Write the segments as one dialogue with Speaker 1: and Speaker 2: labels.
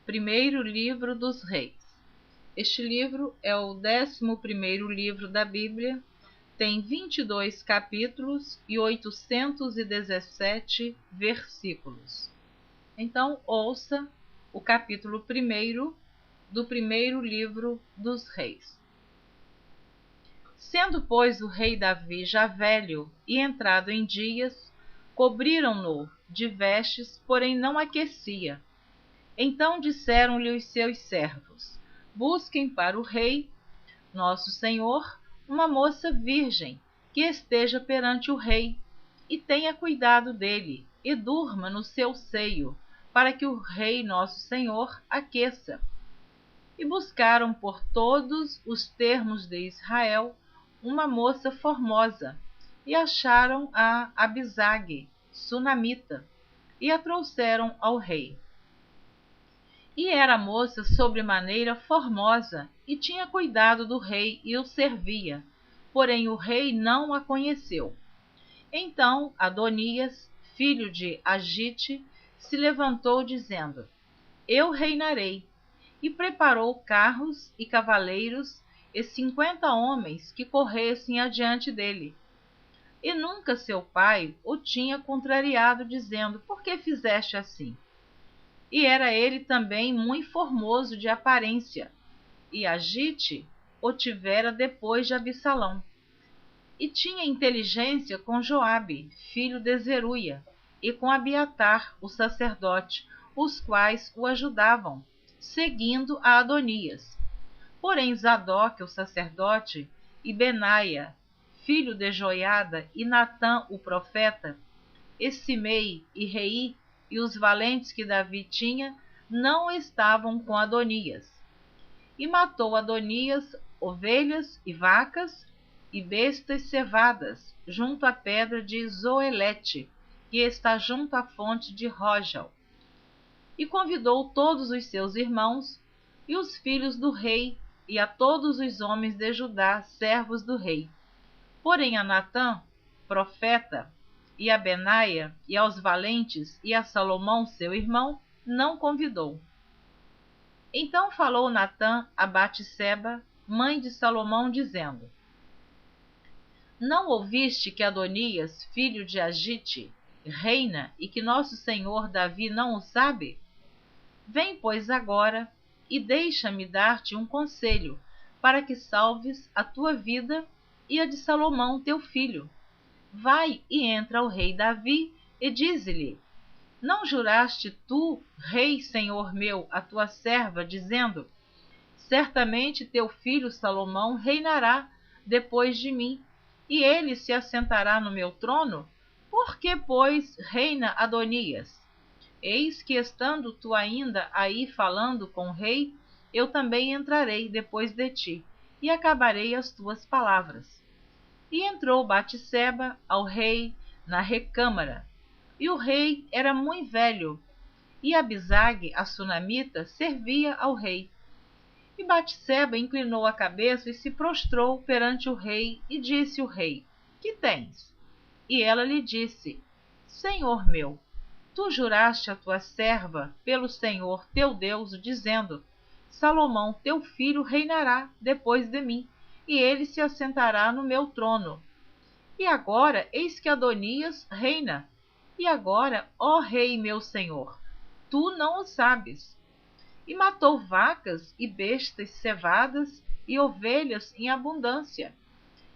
Speaker 1: Primeiro livro dos Reis. Este livro é o 11º livro da Bíblia, tem 22 capítulos e 817 versículos. Então, ouça o capítulo 1 do primeiro livro dos Reis. Sendo, pois, o rei Davi já velho e entrado em dias, cobriram-no de vestes, porém não aquecia. Então disseram-lhe os seus servos: busquem para o rei, nosso senhor, uma moça virgem, que esteja perante o rei, e tenha cuidado dele, e durma no seu seio, para que o rei nosso senhor aqueça. E buscaram por todos os termos de Israel uma moça formosa, e acharam a Abisag, sunamita, e a trouxeram ao rei. E era a moça sobremaneira formosa, e tinha cuidado do rei e o servia, porém o rei não a conheceu. Então Adonias, filho de Agite, se levantou dizendo: eu reinarei, e preparou carros e cavaleiros e 50 homens que corressem adiante dele. E nunca seu pai o tinha contrariado, dizendo: por que fizeste assim? E era ele também muito formoso de aparência, e Agite o tivera depois de Absalão. E tinha inteligência com Joabe, filho de Zeruia, e com Abiatar, o sacerdote, os quais o ajudavam, seguindo a Adonias. Porém Zadok, o sacerdote, e Benaia, filho de Joiada, e Natã, o profeta, e Simei e Rei, e os valentes que Davi tinha, não estavam com Adonias. E matou Adonias ovelhas e vacas e bestas cevadas, junto à pedra de Zoelete, que está junto à fonte de Rogel. E convidou todos os seus irmãos, e os filhos do rei, e a todos os homens de Judá, servos do rei. Porém a Natã, profeta, e a Benaia, e aos valentes, e a Salomão, seu irmão, não convidou. Então falou Natã a Batseba, mãe de Salomão, dizendo: não ouviste que Adonias, filho de Agite, reina, e que nosso senhor Davi não o sabe? Vem, pois, agora, e deixa-me dar-te um conselho, para que salves a tua vida e a de Salomão, teu filho. Vai e entra ao rei Davi, e dize-lhe: não juraste tu, rei senhor meu, a tua serva, dizendo: certamente teu filho Salomão reinará depois de mim, e ele se assentará no meu trono? Por que, pois, reina Adonias? Eis que, estando tu ainda aí falando com o rei, eu também entrarei depois de ti, e acabarei as tuas palavras. E entrou Batseba ao rei na recâmara, e o rei era muito velho, e Abisag, a sunamita, servia ao rei. E Batseba inclinou a cabeça e se prostrou perante o rei, e disse o rei: que tens? E ela lhe disse: senhor meu, tu juraste a tua serva pelo Senhor teu Deus, dizendo: Salomão teu filho reinará depois de mim, e ele se assentará no meu trono. E agora eis que Adonias reina. E agora, ó rei meu senhor, tu não o sabes. E matou vacas e bestas cevadas e ovelhas em abundância.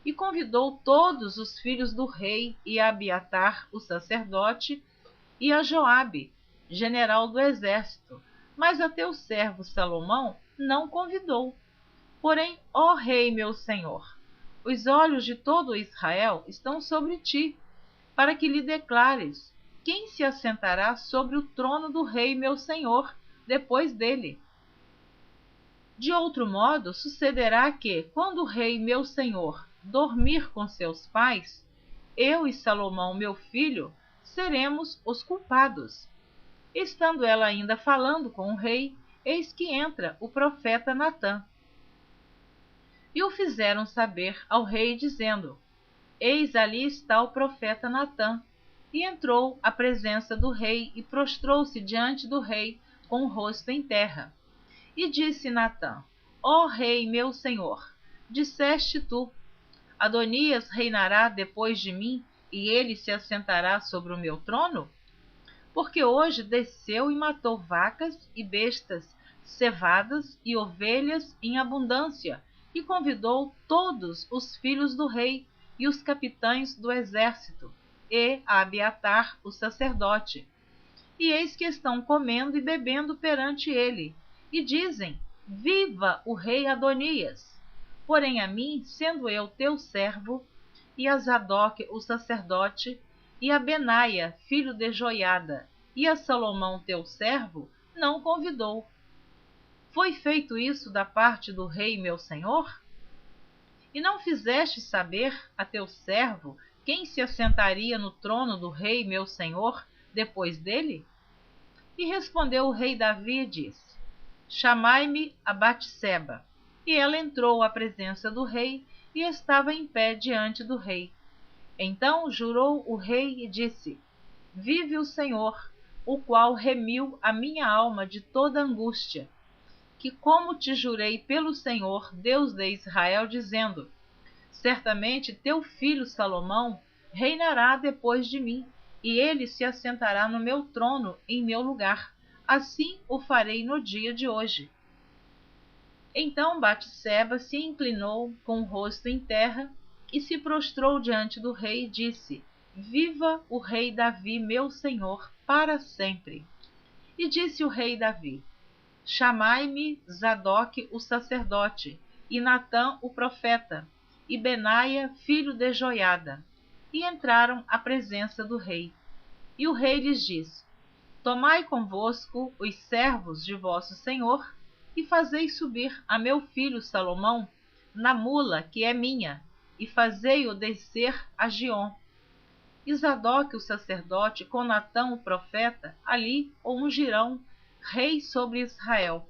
Speaker 1: E convidou todos os filhos do rei, e a Abiatar, o sacerdote, e a Joabe, general do exército, mas a teu servo Salomão não convidou. Porém, ó rei meu senhor, os olhos de todo Israel estão sobre ti, para que lhe declares quem se assentará sobre o trono do rei meu senhor depois dele. De outro modo, sucederá que, quando o rei meu senhor dormir com seus pais, eu e Salomão meu filho seremos os culpados. Estando ela ainda falando com o rei, eis que entra o profeta Natã. E o fizeram saber ao rei, dizendo: eis ali está o profeta Natã. E entrou à presença do rei e prostrou-se diante do rei com o rosto em terra. E disse Natã: Ó rei meu senhor, disseste tu: Adonias reinará depois de mim, e ele se assentará sobre o meu trono? Porque hoje desceu e matou vacas e bestas, cevadas e ovelhas em abundância, e convidou todos os filhos do rei e os capitães do exército, e a Abiatar, o sacerdote. E eis que estão comendo e bebendo perante ele, e dizem: Viva o rei Adonias! Porém a mim, sendo eu teu servo, e a Zadok, o sacerdote, e a Benaia, filho de Joiada, e a Salomão, teu servo, não convidou. Foi feito isso da parte do rei meu senhor? E não fizeste saber a teu servo quem se assentaria no trono do rei meu senhor depois dele? E respondeu o rei Davi e disse: Chamai-me a Batseba. E ela entrou à presença do rei e estava em pé diante do rei. Então jurou o rei e disse: Vive o Senhor, o qual remiu a minha alma de toda angústia, que como te jurei pelo Senhor, Deus de Israel, dizendo: Certamente teu filho Salomão reinará depois de mim, e ele se assentará no meu trono em meu lugar. Assim o farei no dia de hoje. Então Batseba se inclinou com o rosto em terra e se prostrou diante do rei e disse: Viva o rei Davi, meu senhor, para sempre. E disse o rei Davi: Chamai-me Zadok, o sacerdote, e Natã, o profeta, e Benaia, filho de Joiada. E entraram à presença do rei. E o rei lhes disse: Tomai convosco os servos de vosso senhor, e fazei subir a meu filho Salomão na mula que é minha, e fazei-o descer a Giom. E Zadok, o sacerdote, com Natã, o profeta, ali o ungirão rei sobre Israel.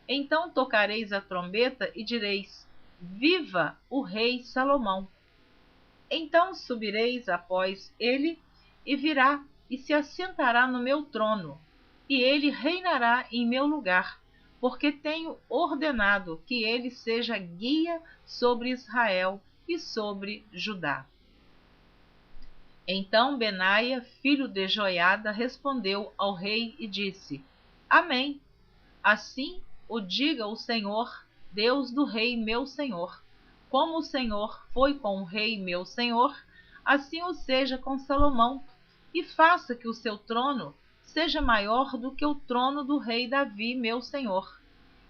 Speaker 1: Então tocareis a trombeta e direis: Viva o rei Salomão! Então subireis após ele, e virá e se assentará no meu trono, e ele reinará em meu lugar, porque tenho ordenado que ele seja guia sobre Israel e sobre Judá. Então Benaia, filho de Joiada, respondeu ao rei e disse: Amém. Assim o diga o Senhor, Deus do rei meu senhor. Como o Senhor foi com o rei meu senhor, assim o seja com Salomão, e faça que o seu trono seja maior do que o trono do rei Davi meu senhor.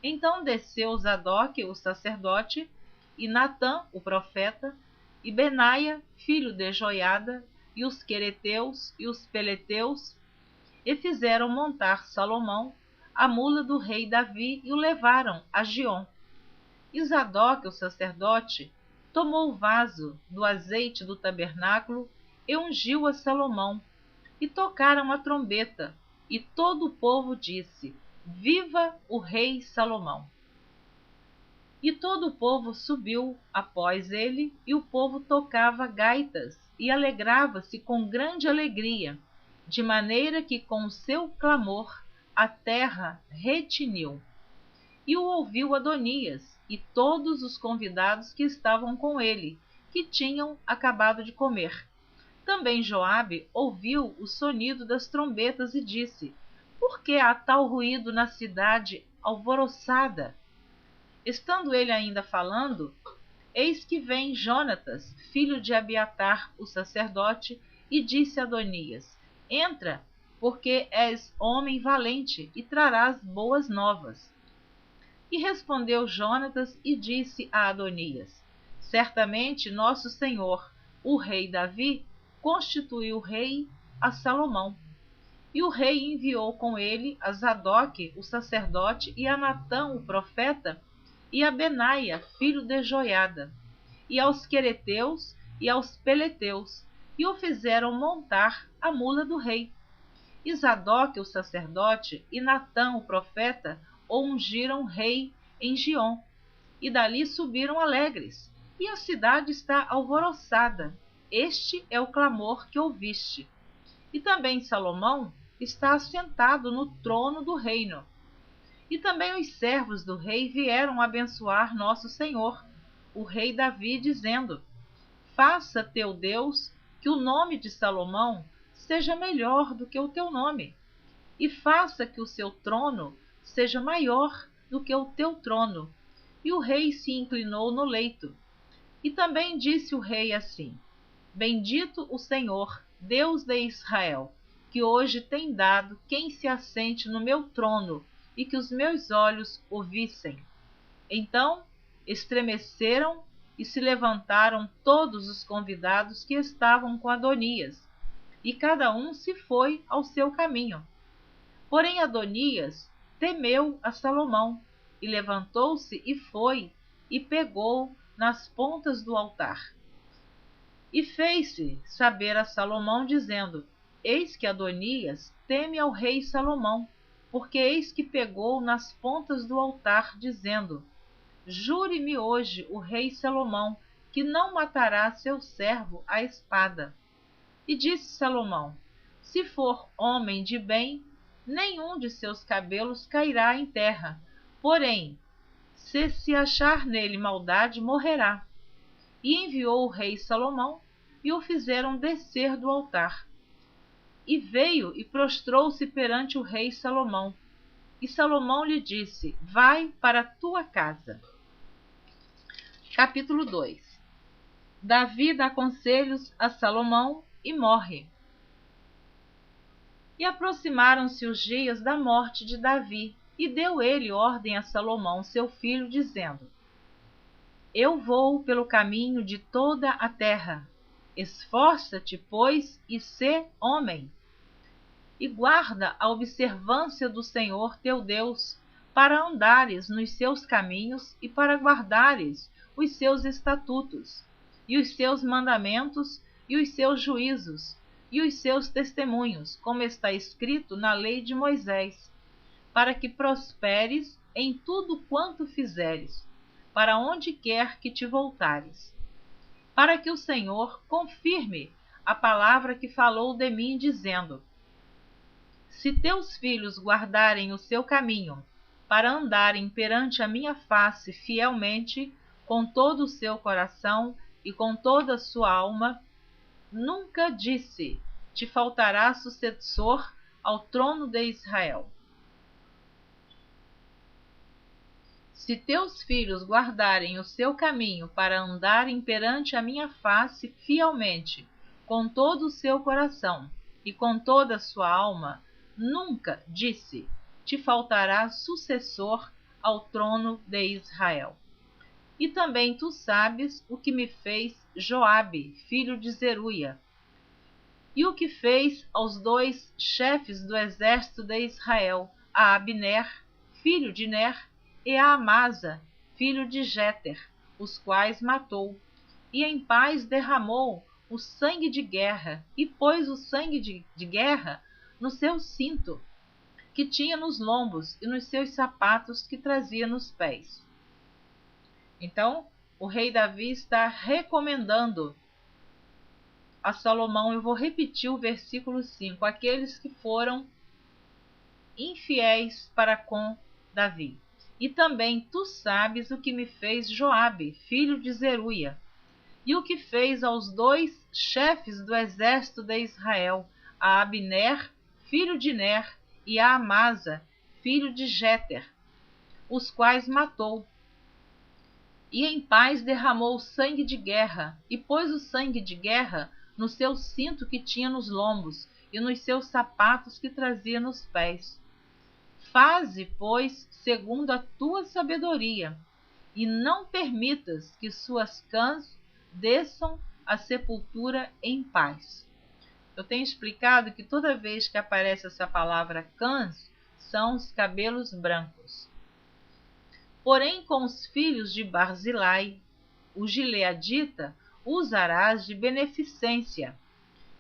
Speaker 1: Então desceu Zadok, o sacerdote, e Natã, o profeta, e Benaia, filho de Joiada, e os quereteus e os peleteus, e fizeram montar Salomão a mula do rei Davi, e o levaram a Giom. E Zadok, o sacerdote, tomou o vaso do azeite do tabernáculo e ungiu a Salomão, e tocaram a trombeta, e todo o povo disse: Viva o rei Salomão! E todo o povo subiu após ele, e o povo tocava gaitas, e alegrava-se com grande alegria, de maneira que com o seu clamor a terra retiniu. E o ouviu Adonias, e todos os convidados que estavam com ele, que tinham acabado de comer. Também Joabe ouviu o sonido das trombetas e disse: Por que há tal ruído na cidade alvoroçada? Estando ele ainda falando, eis que vem Jonatas, filho de Abiatar, o sacerdote, e disse a Adonias: Entra, porque és homem valente, e trarás boas novas. E respondeu Jonatas e disse a Adonias: Certamente nosso senhor, o rei Davi, constituiu rei a Salomão. E o rei enviou com ele a Zadok, o sacerdote, e a Natã, o profeta, e a Benaia, filho de Joiada, e aos quereteus e aos peleteus, e o fizeram montar a mula do rei. E Zadok, o sacerdote, e Natã, o profeta, o ungiram rei em Giom, e dali subiram alegres, e a cidade está alvoroçada. Este é o clamor que ouviste. E também Salomão está assentado no trono do reino. E também os servos do rei vieram abençoar nosso Senhor, o rei Davi, dizendo: Faça teu Deus que o nome de Salomão seja melhor do que o teu nome, e faça que o seu trono seja maior do que o teu trono. E o rei se inclinou no leito. E também disse o rei assim: Bendito o Senhor, Deus de Israel, que hoje tem dado quem se assente no meu trono, e que os meus olhos o vissem. Então estremeceram e se levantaram todos os convidados que estavam com Adonias, e cada um se foi ao seu caminho. Porém Adonias temeu a Salomão, e levantou-se e foi, e pegou nas pontas do altar. E fez-se saber a Salomão, dizendo: Eis que Adonias teme ao rei Salomão, porque eis que pegou nas pontas do altar, dizendo: Jure-me hoje o rei Salomão, que não matará seu servo à espada. E disse Salomão: Se for homem de bem, nenhum de seus cabelos cairá em terra. Porém, se achar nele maldade, morrerá. E enviou o rei Salomão, e o fizeram descer do altar. E veio e prostrou-se perante o rei Salomão. E Salomão lhe disse: Vai para a tua casa. Capítulo 2. Davi dá conselhos a Salomão e morre. E aproximaram-se os dias da morte de Davi, e deu ele ordem a Salomão, seu filho, dizendo: Eu vou pelo caminho de toda a terra. Esforça-te, pois, e sê homem. E guarda a observância do Senhor teu Deus, para andares nos seus caminhos e para guardares os seus estatutos, e os seus mandamentos, e os seus juízos, e os seus testemunhos, como está escrito na lei de Moisés, para que prosperes em tudo quanto fizeres, para onde quer que te voltares, para que o Senhor confirme a palavra que falou de mim, dizendo: Se teus filhos guardarem o seu caminho, para andarem perante a minha face fielmente, com todo o seu coração e com toda a sua alma, nunca disse: te faltará sucessor ao trono de Israel. Se teus filhos guardarem o seu caminho para andarem perante a minha face fielmente, com todo o seu coração e com toda a sua alma, nunca, disse, te faltará sucessor ao trono de Israel. E também tu sabes o que me fez Joabe, filho de Zeruia, e o que fez aos 2 chefes do exército de Israel, a Abner, filho de Ner, e a Amasa, filho de Jéter, os quais matou, e em paz derramou o sangue de guerra, e pôs o sangue de guerra no seu cinto, que tinha nos lombos, e nos seus sapatos que trazia nos pés. Então, o rei Davi está recomendando a Salomão, eu vou repetir o versículo 5, aqueles que foram infiéis para com Davi. E também tu sabes o que me fez Joabe, filho de Zeruia, e o que fez aos 2 chefes do exército de Israel, a Abner, filho de Ner, e a Amasa, filho de Jéter, os quais matou. E em paz derramou o sangue de guerra, e pôs o sangue de guerra no seu cinto que tinha nos lombos, e nos seus sapatos que trazia nos pés. Faze, pois, segundo a tua sabedoria, e não permitas que suas cãs desçam à sepultura em paz. Eu tenho explicado que toda vez que aparece essa palavra cãs, são os cabelos brancos. Porém, com os filhos de Barzilai, o gileadita, usarás de beneficência,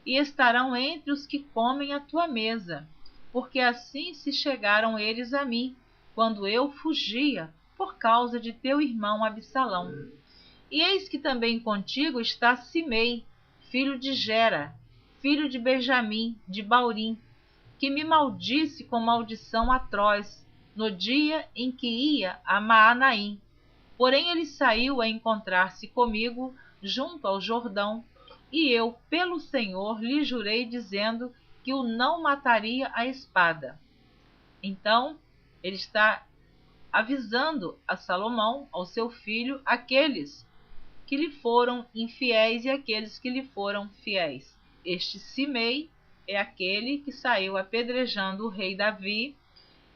Speaker 1: e estarão entre os que comem a tua mesa, porque assim se chegaram eles a mim, quando eu fugia por causa de teu irmão Absalão. E eis que também contigo está Simei, filho de Gera, filho de Benjamim, de Baurim, porque me maldisse com maldição atroz no dia em que ia a Maanaim. Porém ele saiu a encontrar-se comigo junto ao Jordão, e eu, pelo Senhor, lhe jurei, dizendo que o não mataria à espada. Então, ele está avisando a Salomão, ao seu filho, aqueles que lhe foram infiéis e aqueles que lhe foram fiéis. Este Simei é aquele que saiu apedrejando o rei Davi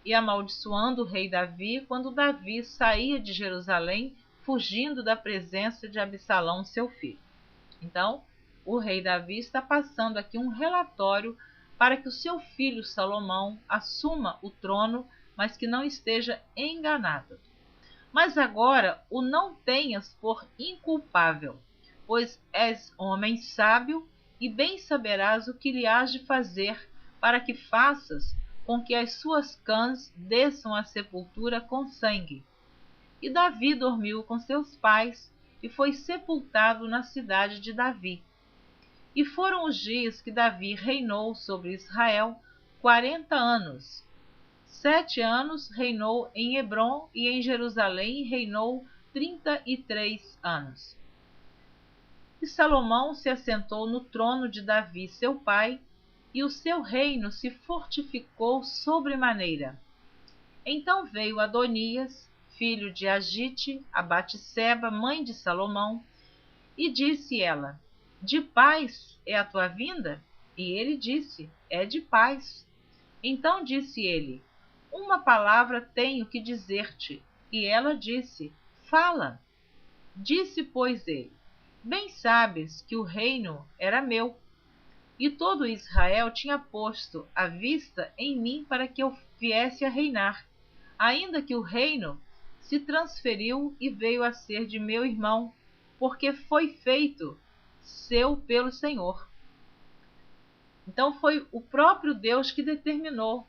Speaker 1: e amaldiçoando o rei Davi quando Davi saía de Jerusalém, fugindo da presença de Absalão, seu filho. Então, o rei Davi está passando aqui um relatório para que o seu filho Salomão assuma o trono, mas que não esteja enganado. Mas agora o não tenhas por inculpável, pois és homem sábio e bem saberás o que lhe hás de fazer, para que faças com que as suas cãs desçam à sepultura com sangue. E Davi dormiu com seus pais e foi sepultado na cidade de Davi. E foram os dias que Davi reinou sobre Israel 40 anos. 7 anos reinou em Hebrom e em Jerusalém reinou 33 anos. E Salomão se assentou no trono de Davi, seu pai, e o seu reino se fortificou sobremaneira. Então veio Adonias, filho de Agite, a Batseba, mãe de Salomão, e disse ela: De paz é a tua vinda? E ele disse: É de paz. Então disse ele: Uma palavra tenho que dizer-te. E ela disse: Fala. Disse, pois, ele: Bem sabes que o reino era meu, e todo Israel tinha posto a vista em mim para que eu viesse a reinar, ainda que o reino se transferiu e veio a ser de meu irmão, porque foi feito seu pelo Senhor. Então foi o próprio Deus que determinou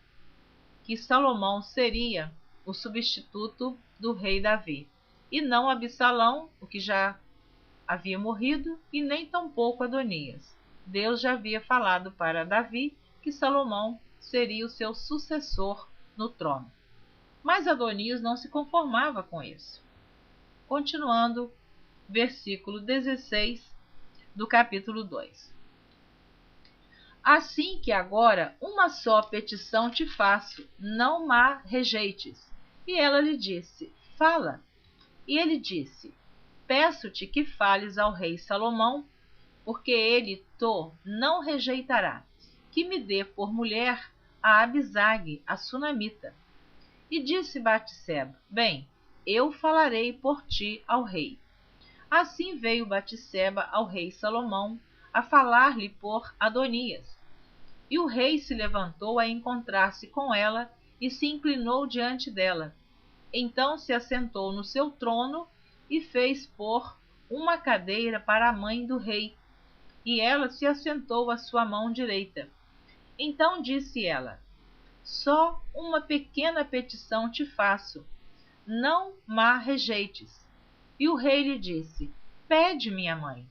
Speaker 1: que Salomão seria o substituto do rei Davi, e não Absalão, o que já havia morrido, e nem tampouco Adonias. Deus já havia falado para Davi que Salomão seria o seu sucessor no trono. Mas Adonias não se conformava com isso. Continuando, versículo 16 do capítulo 2. Assim que agora uma só petição te faço, não a rejeites. E ela lhe disse: Fala. E ele disse: Peço-te que fales ao rei Salomão, porque ele não rejeitará, que me dê por mulher a Abisag, a sunamita. E disse Batseba: Bem, eu falarei por ti ao rei. Assim veio Batseba ao rei Salomão a falar-lhe por Adonias. E o rei se levantou a encontrar-se com ela e se inclinou diante dela. Então se assentou no seu trono e fez pôr uma cadeira para a mãe do rei, e ela se assentou à sua mão direita. Então disse ela: Só uma pequena petição te faço, não ma rejeites. E o rei lhe disse: Pede, minha mãe,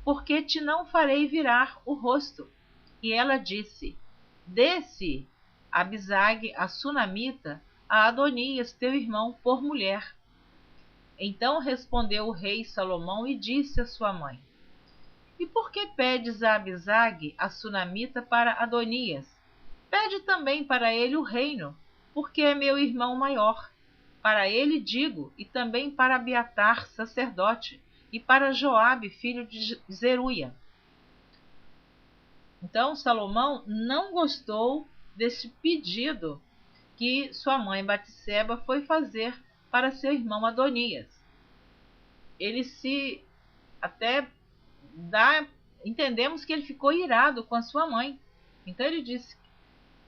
Speaker 1: porque te não farei virar o rosto. E ela disse: Dê-se Abisag, a sunamita, a Adonias, teu irmão, por mulher. Então respondeu o rei Salomão e disse à sua mãe: E por que pedes a Abisag, a sunamita, para Adonias? Pede também para ele o reino, porque é meu irmão maior. Para ele digo, e também para Abiatar, sacerdote, e para Joabe, filho de Zeruia. Então Salomão não gostou deste pedido que sua mãe Batseba foi fazer para seu irmão Adonias. Ele entendemos que ele ficou irado com a sua mãe. Então ele disse: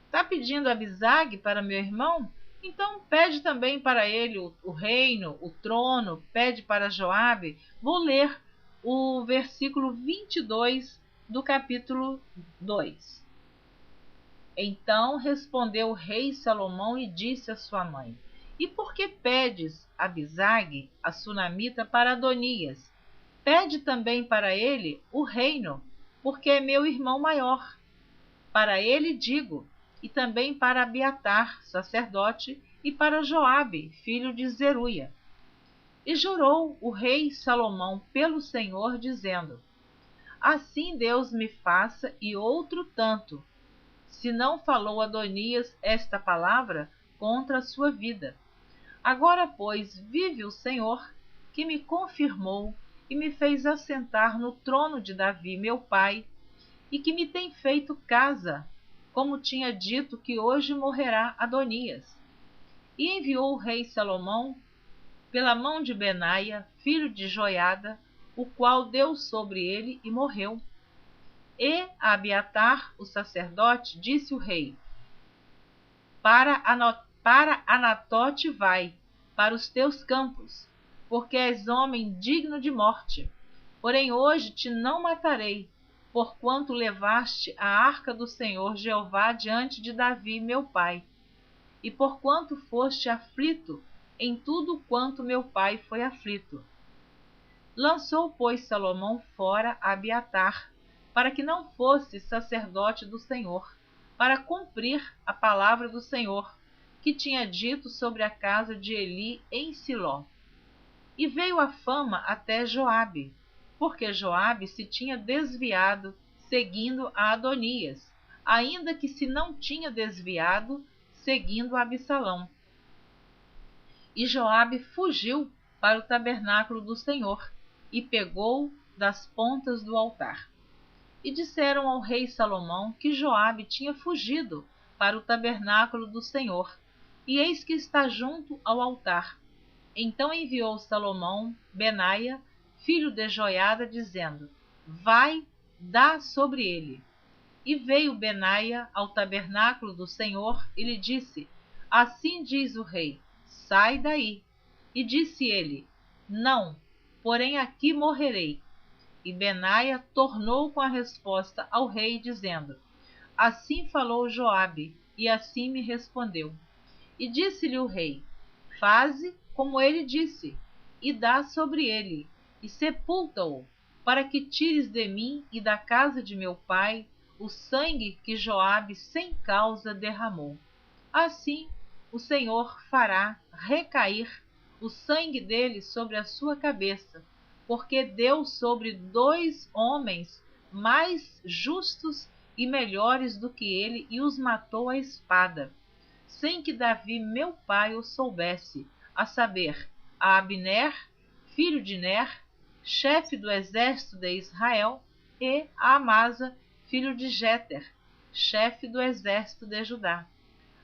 Speaker 1: Está pedindo Abisag para meu irmão? Então pede também para ele o reino, o trono, pede para Joabe. Vou ler o versículo 22 do capítulo 2. Então respondeu o rei Salomão e disse à sua mãe: E por que pedes Abisag, a sunamita, para Adonias? Pede também para ele o reino, porque é meu irmão maior. Para ele digo, e também para Abiatar, sacerdote, e para Joabe, filho de Zeruia. E jurou o rei Salomão pelo Senhor, dizendo: assim Deus me faça e outro tanto, se não falou Adonias esta palavra contra a sua vida. Agora, pois, vive o Senhor, que me confirmou e me fez assentar no trono de Davi, meu pai, e que me tem feito casa, como tinha dito que hoje morrerá Adonias. E enviou o rei Salomão pela mão de Benaia, filho de Joiada, o qual deu sobre ele e morreu. E a Abiatar, o sacerdote, disse o rei: para Anatote vai, para os teus campos, porque és homem digno de morte. Porém hoje te não matarei, porquanto levaste a arca do Senhor Jeová diante de Davi, meu pai, e porquanto foste aflito em tudo quanto meu pai foi aflito. Lançou, pois, Salomão fora Abiatar, para que não fosse sacerdote do Senhor, para cumprir a palavra do Senhor, que tinha dito sobre a casa de Eli em Siló. E veio a fama até Joabe, porque Joabe se tinha desviado, seguindo a Adonias, ainda que se não tinha desviado, seguindo a Absalão. E Joabe fugiu para o tabernáculo do Senhor, e pegou das pontas do altar. E disseram ao rei Salomão que Joabe tinha fugido para o tabernáculo do Senhor, e eis que está junto ao altar. Então enviou Salomão Benaia, filho de Joiada, dizendo: vai, dá sobre ele. E veio Benaia ao tabernáculo do Senhor e lhe disse: assim diz o rei, sai daí. E disse ele: não, porém aqui morrerei. E Benaia tornou com a resposta ao rei, dizendo: assim falou Joabe, e assim me respondeu. E disse-lhe o rei: faze como ele disse, e dá sobre ele, e sepulta-o, para que tires de mim e da casa de meu pai o sangue que Joabe sem causa derramou. Assim o Senhor fará recair o sangue dele sobre a sua cabeça, porque deu sobre 2 homens mais justos e melhores do que ele e os matou à espada, sem que Davi, meu pai, o soubesse, a saber, a Abner, filho de Ner, chefe do exército de Israel, e a Amasa, filho de Jeter, chefe do exército de Judá.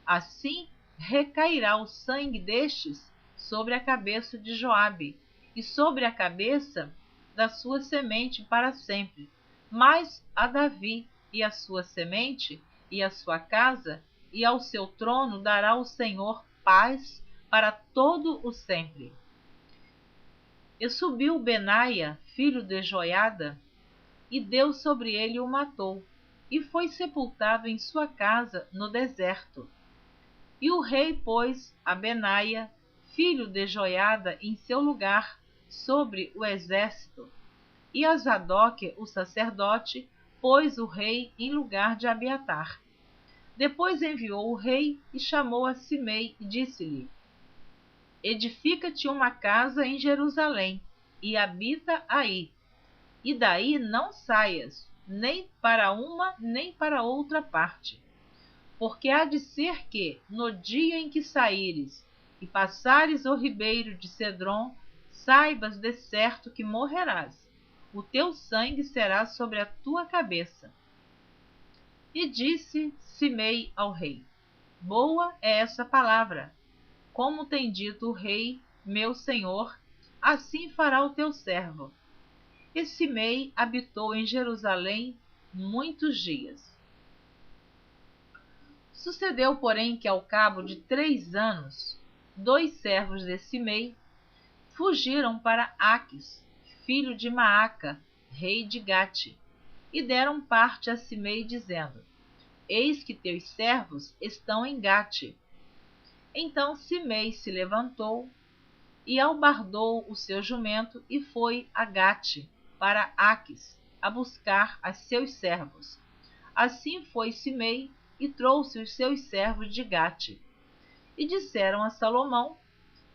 Speaker 1: Assim recairá o sangue destes sobre a cabeça de Joabe e sobre a cabeça da sua semente para sempre. Mas a Davi e a sua semente e a sua casa e ao seu trono dará o Senhor paz para todo o sempre. E subiu Benaia, filho de Joiada, e Deus sobre ele o matou, e foi sepultado em sua casa no deserto. E o rei pôs a Benaia, filho de Joiada, em seu lugar sobre o exército, e a Zadok, o sacerdote, pôs o rei em lugar de Abiatar. Depois enviou o rei e chamou a Simei e disse-lhe: edifica-te uma casa em Jerusalém e habita aí, e daí não saias, nem para uma nem para outra parte. Porque há de ser que, no dia em que saíres e passares o ribeiro de Cedron, saibas de certo que morrerás. O teu sangue será sobre a tua cabeça. E disse Simei ao rei: boa é essa palavra. Como tem dito o rei, meu senhor, assim fará o teu servo. E Simei habitou em Jerusalém muitos dias. Sucedeu, porém, que ao cabo de 3 anos, 2 servos de Simei fugiram para Aques, filho de Maaca, rei de Gate, e deram parte a Simei, dizendo: eis que teus servos estão em Gate. Então Simei se levantou e albardou o seu jumento e foi a Gate, para Aques, a buscar a seus servos. Assim foi Simei e trouxe os seus servos de Gate. E disseram a Salomão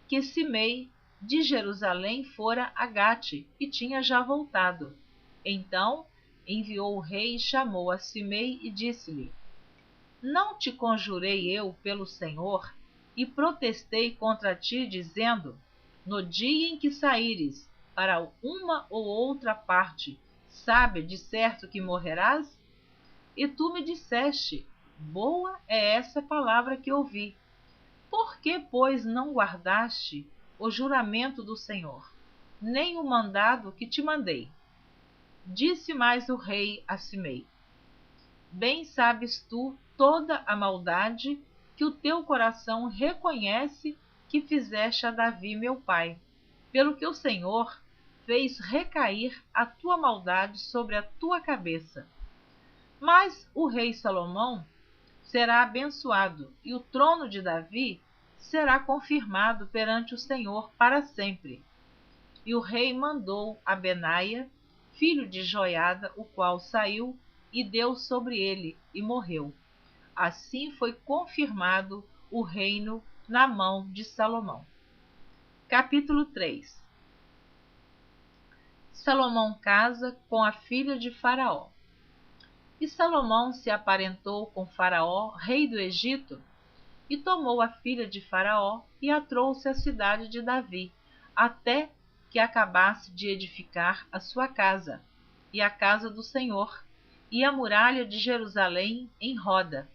Speaker 1: que Simei de Jerusalém fora a Gate e tinha já voltado. Então enviou o rei e chamou a Simei e disse-lhe: Não te conjurei eu pelo Senhor e protestei contra ti, dizendo: No dia em que saíres para uma ou outra parte, sabe de certo que morrerás? E tu me disseste: Boa é essa palavra que ouvi. Por que, pois, não guardaste o juramento do Senhor, nem o mandado que te mandei? Disse mais o rei a Simei: Bem sabes tu toda a maldade que o teu coração reconhece que fizeste a Davi meu pai, pelo que o Senhor fez recair a tua maldade sobre a tua cabeça. Mas o rei Salomão será abençoado, e o trono de Davi será confirmado perante o Senhor para sempre. E o rei mandou a Benaia, filho de Joiada, o qual saiu e deu sobre ele, e morreu. Assim foi confirmado o reino na mão de Salomão. Capítulo 3. Salomão casa com a filha de Faraó. E Salomão se aparentou com Faraó, rei do Egito, e tomou a filha de Faraó e a trouxe à cidade de Davi, até que acabasse de edificar a sua casa, e a casa do Senhor, e a muralha de Jerusalém em roda.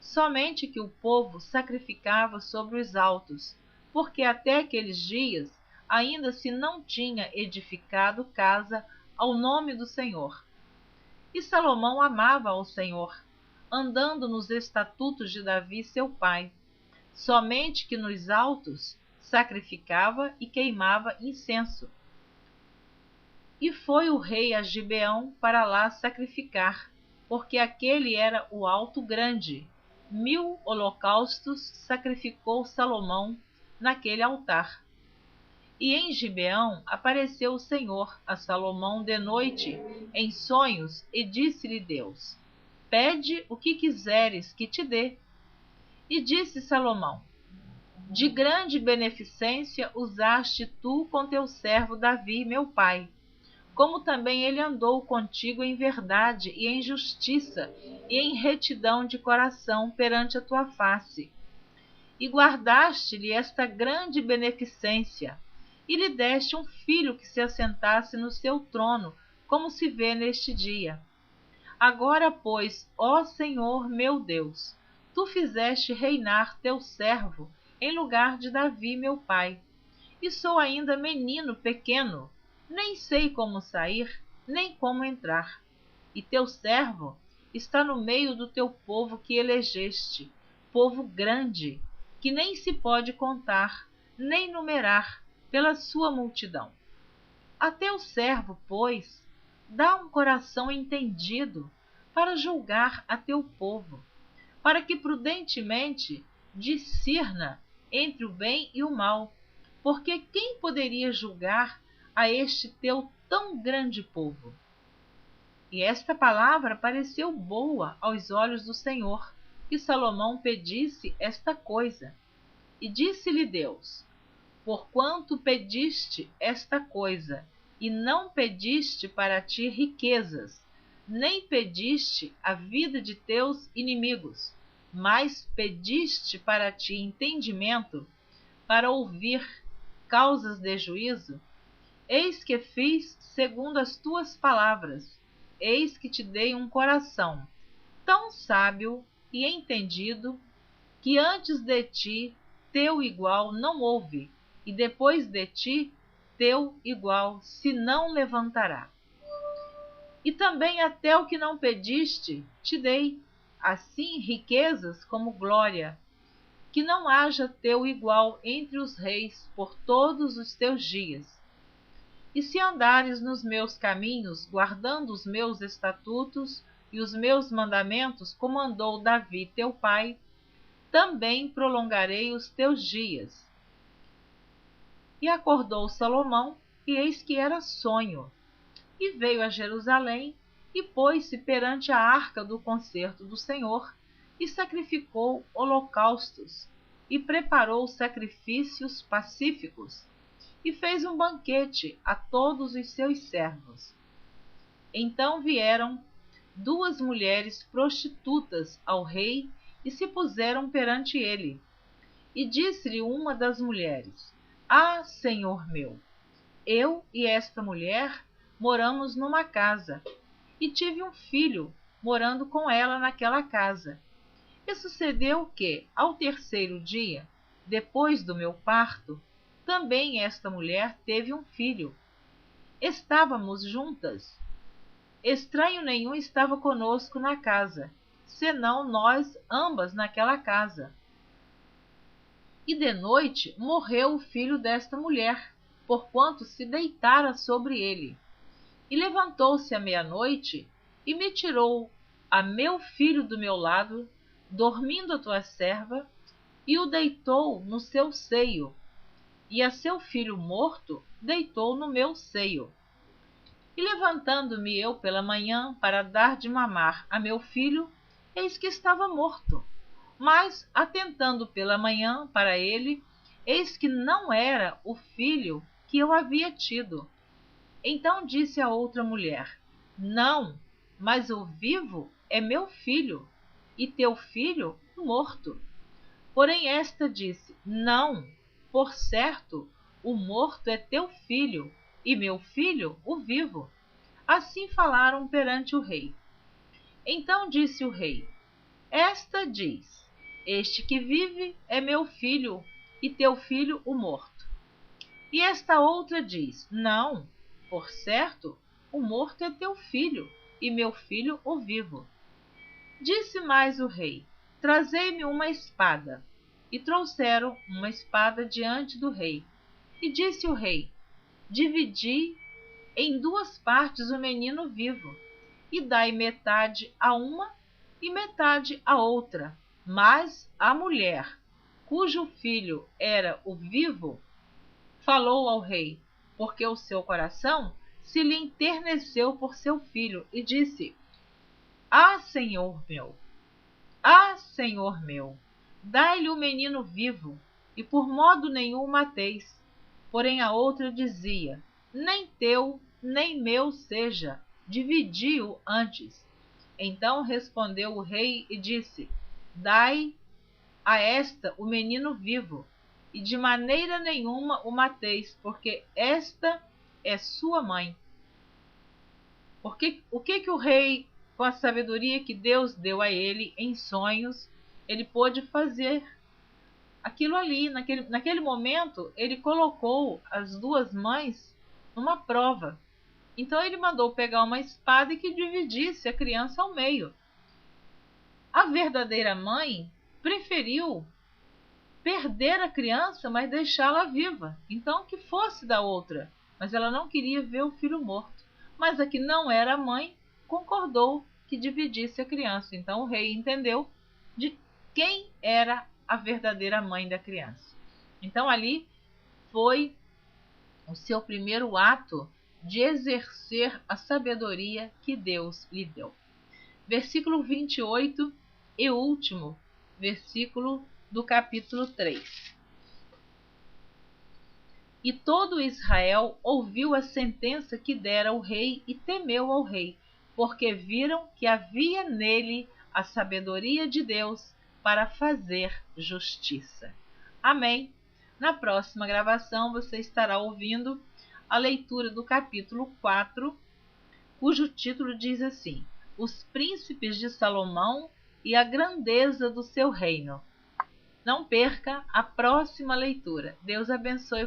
Speaker 1: Somente que o povo sacrificava sobre os altos, porque até aqueles dias ainda se não tinha edificado casa ao nome do Senhor. E Salomão amava ao Senhor, andando nos estatutos de Davi seu pai, somente que nos altos sacrificava e queimava incenso. E foi o rei a Gibeão para lá sacrificar, porque aquele era o alto grande. 1000 holocaustos sacrificou Salomão naquele altar. E em Gibeão apareceu o Senhor a Salomão de noite em sonhos, e disse-lhe Deus: Pede o que quiseres que te dê. E disse Salomão: De grande beneficência usaste tu com teu servo Davi, meu pai, como também ele andou contigo em verdade e em justiça e em retidão de coração perante a tua face. E guardaste-lhe esta grande beneficência, e lhe deste um filho que se assentasse no seu trono, como se vê neste dia. Agora, pois, ó Senhor meu Deus, tu fizeste reinar teu servo em lugar de Davi, meu pai. E sou ainda menino pequeno, nem sei como sair, nem como entrar. E teu servo está no meio do teu povo que elegeste, povo grande, que nem se pode contar, nem numerar, pela sua multidão. A teu servo, pois, dá um coração entendido para julgar a teu povo, para que prudentemente discirna entre o bem e o mal, porque quem poderia julgar a este teu tão grande povo? E esta palavra pareceu boa aos olhos do Senhor, que Salomão pedisse esta coisa. E disse-lhe Deus: Porquanto pediste esta coisa, e não pediste para ti riquezas, nem pediste a vida de teus inimigos, mas pediste para ti entendimento, para ouvir causas de juízo, eis que fiz segundo as tuas palavras, eis que te dei um coração tão sábio e entendido, que antes de ti teu igual não houve, e depois de ti teu igual se não levantará. E também até o que não pediste te dei, assim riquezas como glória, que não haja teu igual entre os reis por todos os teus dias. E se andares nos meus caminhos, guardando os meus estatutos e os meus mandamentos, como andou Davi teu pai, também prolongarei os teus dias. E acordou Salomão, e eis que era sonho. E veio a Jerusalém, e pôs-se perante a arca do concerto do Senhor, e sacrificou holocaustos, e preparou sacrifícios pacíficos, e fez um banquete a todos os seus servos. Então vieram 2 mulheres prostitutas ao rei e se puseram perante ele. E disse-lhe uma das mulheres: Ah, senhor meu, eu e esta mulher moramos numa casa, e tive um filho morando com ela naquela casa. E sucedeu que, ao 3º dia, depois do meu parto, também esta mulher teve um filho. Estávamos juntas. Estranho nenhum estava conosco na casa, senão nós ambas naquela casa. E de noite morreu o filho desta mulher, porquanto se deitara sobre ele. E levantou-se à meia-noite, e me tirou a meu filho do meu lado, dormindo a tua serva, e o deitou no seu seio, e a seu filho morto deitou no meu seio. E levantando-me eu pela manhã para dar de mamar a meu filho, eis que estava morto. Mas, atentando pela manhã para ele, eis que não era o filho que eu havia tido. Então disse a outra mulher: Não, mas o vivo é meu filho, e teu filho morto. Porém esta disse: Não, por certo, o morto é teu filho, e meu filho o vivo. Assim falaram perante o rei. Então disse o rei: Esta diz: Este que vive é meu filho, e teu filho o morto. E esta outra diz: Não, por certo, o morto é teu filho, e meu filho o vivo. Disse mais o rei: Trazei-me uma espada. E trouxeram uma espada diante do rei. E disse o rei: Dividi em 2 partes o menino vivo, e dai metade a uma e metade a outra. Mas a mulher, cujo filho era o vivo, falou ao rei, porque o seu coração se lhe enterneceu por seu filho, e disse: Ah, senhor meu! Ah, senhor meu! Dai-lhe o menino vivo, e por modo nenhum o mateis. Porém a outra dizia: Nem teu, nem meu seja, dividi-o antes. Então respondeu o rei e disse: Dai a esta o menino vivo, e de maneira nenhuma o mateis, porque esta é sua mãe. Porque o que o rei, com a sabedoria que Deus deu a ele em sonhos, ele pôde fazer aquilo ali. Naquele momento, ele colocou as 2 mães numa prova. Então ele mandou pegar uma espada e que dividisse a criança ao meio. A verdadeira mãe preferiu perder a criança, mas deixá-la viva. Então que fosse da outra, mas ela não queria ver o filho morto. Mas a que não era a mãe concordou que dividisse a criança. Então o rei entendeu de quem era a verdadeira mãe da criança. Então ali foi o seu primeiro ato de exercer a sabedoria que Deus lhe deu. Versículo 28 e último versículo do capítulo 3. E todo Israel ouviu a sentença que dera o rei e temeu ao rei, porque viram que havia nele a sabedoria de Deus para fazer justiça. Amém. Na próxima gravação você estará ouvindo a leitura do capítulo 4, cujo título diz assim: Os príncipes de Salomão e a grandeza do seu reino. Não perca a próxima leitura. Deus abençoe